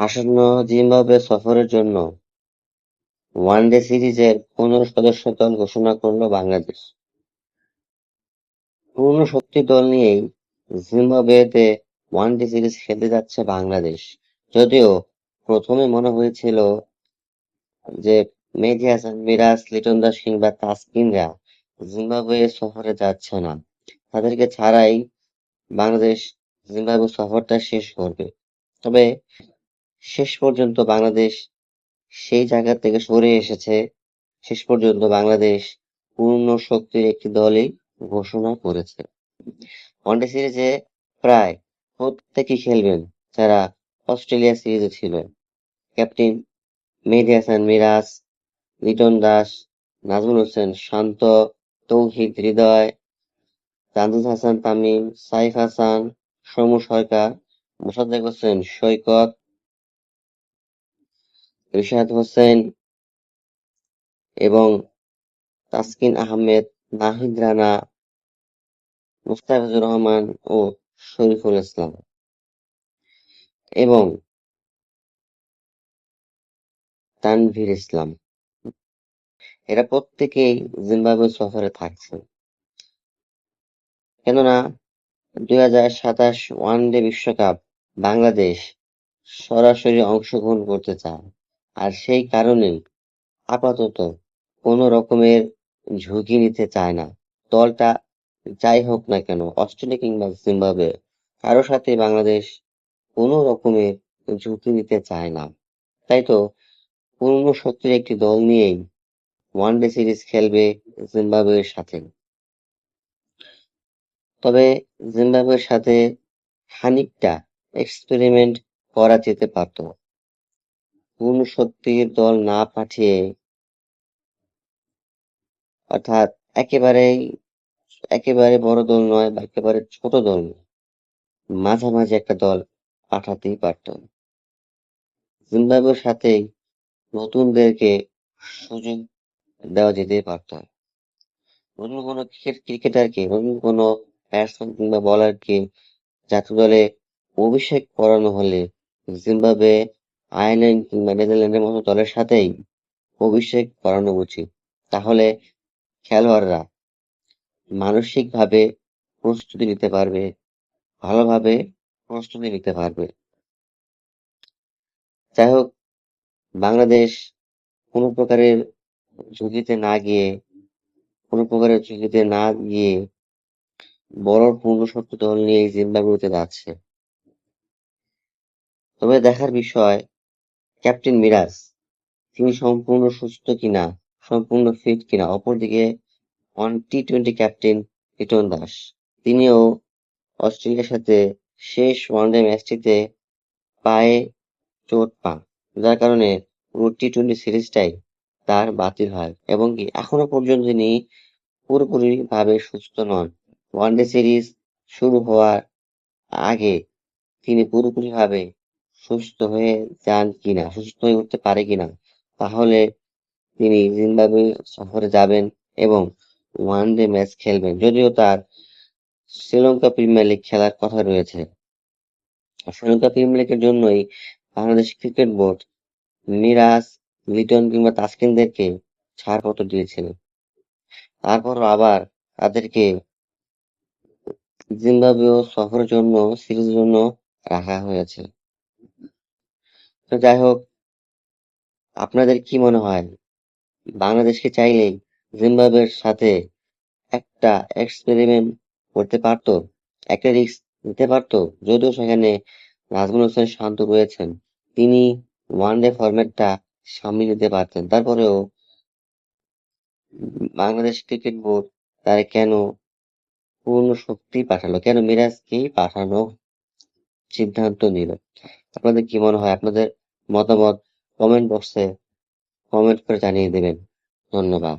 আসন্ন জিম্বাবুয়ে সফরের জন্য ওয়ানডে সিরিজের 15 সদস্য দল ঘোষণা করল বাংলাদেশ। পূর্ণ শক্তি দল নিয়েই জিম্বাবুয়েতে ওয়ানডে সিরিজ খেলতে যাচ্ছে বাংলাদেশ। যদিও প্রথমে মনে হয়েছিল যে মেহেদী হাসান মিরাজ, লিটন দাস কিংবা তাসকিনরা জিম্বাবুয়ে সফরে যাচ্ছে না, তাদেরকে ছাড়াই বাংলাদেশ জিম্বাবুয়ে সফরটা শেষ করবে। তবে শেষ পর্যন্ত বাংলাদেশ সেই জায়গা থেকে সরে এসেছে। শেষ পর্যন্ত বাংলাদেশ পূর্ণ শক্তির একটি দলই ঘোষণা করেছে। ওয়ানডে সিরিজে প্রায় প্রত্যেকেই খেলবেন যারা অস্ট্রেলিয়া সিরিজে ছিলেন। ক্যাপ্টেন মেহেদী হাসান মিরাজ, লিটন দাস, নাজমুল হোসেন শান্ত, তৌহিদ হৃদয়, তানজিদ হাসান তামিম, সাইফ হাসান, সৌম্য সরকার, মোসাদ্দেক হোসেন সৈকত, রিশাদ হোসেন এবং তাসকিন আহমেদ, নাহিদ রানা, মুস্তাফিজুর রহমান ও শরীফুল ইসলাম এবং তানভীর ইসলাম। এরা প্রত্যেকেই জিম্বাবুয়ে সফরে থাকছে। কেননা 2027 ওয়ানডে বিশ্বকাপ বাংলাদেশ সরাসরি অংশগ্রহণ করতে চায়, আর সেই কারণেই আপাতত কোনো রকমের ঝুঁকি নিতে চায় না। দলটা যাই হোক না কেন, অস্ট্রেলিয়া কিংবা জিম্বাবুয়ে, কারো সাথে বাংলাদেশ কোনো রকমের ঝুঁকি নিতে চায় না। তাই তো পূর্ণ শক্তির একটি দল নিয়েই ওয়ানডে সিরিজ খেলবে জিম্বাবুয়ের সাথে। তবে জিম্বাবুয়ের সাথে খানিকটা এক্সপেরিমেন্ট করা যেতে পারত। পূর্ণ শক্তির দল না পাঠিয়ে, অর্থাৎ একেবারেই একেবারে বড় দল নয় বা একেবারে ছোট দল নয়, মাঝামাঝি একটা দল পাঠাতেই পারত। জিম্বাবুয়ের সাথেই নতুনদেরকে সুযোগ দেওয়া যেতেই পারত। নতুন কোনো ক্রিকেটারকে, নতুন কোনো ব্যাটসম্যান কিংবা বোলারকে জাতীয় দলে অভিষেক করানো হলে জিম্বাবুয়ে, আয়ারল্যান্ড কিংবা নেদারল্যান্ডের মতো দলের সাথেই অভিষেক করানো উচিত। তাহলে খেলোয়াড়রা মানসিকভাবে প্রস্তুতি নিতে পারবে, ভালোভাবে প্রস্তুতি নিতে পারবে। যাই হোক, বাংলাদেশ কোনো প্রকারের ঝুঁকিতে না গিয়ে বড় পূর্ণ শক্তি দল নিয়ে জিম্বাবুয়েতে যাচ্ছে। তবে দেখার বিষয় ক্যাপ্টেন মিরাজ, তিনি সম্পূর্ণ সুস্থ কিনা, সম্পূর্ণ ফিট কিনা। অপরদিকে টি-20 ক্যাপ্টেন লিটন দাস, তিনিও অস্ট্রেলিয়ার সাথে শেষ ওয়ানডে ম্যাচটিতে পায়ে চোট পান, যার কারণে পুরো টি-20 সিরিজটাই তার বাতিল হয় এবং কি এখনো পর্যন্ত তিনি পুরোপুরি ভাবে সুস্থ নন। ওয়ানডে সিরিজ শুরু হওয়ার আগে তিনি পুরোপুরি ভাবে সুস্থ হয়ে সুস্থ হয়ে উঠতে পারে কিনা, তাহলে তিনি জিম্বাবুয়ে সফরে যাবেন এবং ওয়ানডে ম্যাচ খেলবেন। যদিও তার শ্রীলঙ্কা প্রিমিয়ার লিগ খেলার কথা রয়েছে। শ্রীলঙ্কা প্রিমিয়ার লিগের জন্যই বাংলাদেশ ক্রিকেট বোর্ড মিরাজ, লিটন কিংবা তাসকিনদেরকে ছাড়পত্র দিয়েছিল। তারপরও আবার তাদেরকে জিম্বাবুয়ে সফরের জন্য, সিরিজের জন্য রাখা হয়েছে। তো যাই হোক, আপনাদের কি মনে হয়, বাংলাদেশকে চাইলেই জিম্বাবুয়ের সাথে একটা এক্সপেরিমেন্ট করতে পারতো, একটা রিস্ক নিতে পারতো? যদিও সেখানে নাজমুল হোসেন শান্ত রয়েছেন, তিনি ওয়ানডে ফরম্যাটটা সামলে নিতে পারতেন। তারপরেও বাংলাদেশ ক্রিকেট বোর্ড তারা কেন পূর্ণ শক্তি পাঠালো, কেন মিরাজকেই পাঠানো সিদ্ধান্ত নিল? আপনাদের কি মনে হয়? আপনাদের মতামত কমেন্ট বক্সে কমেন্ট করে জানিয়ে দেবেন। ধন্যবাদ।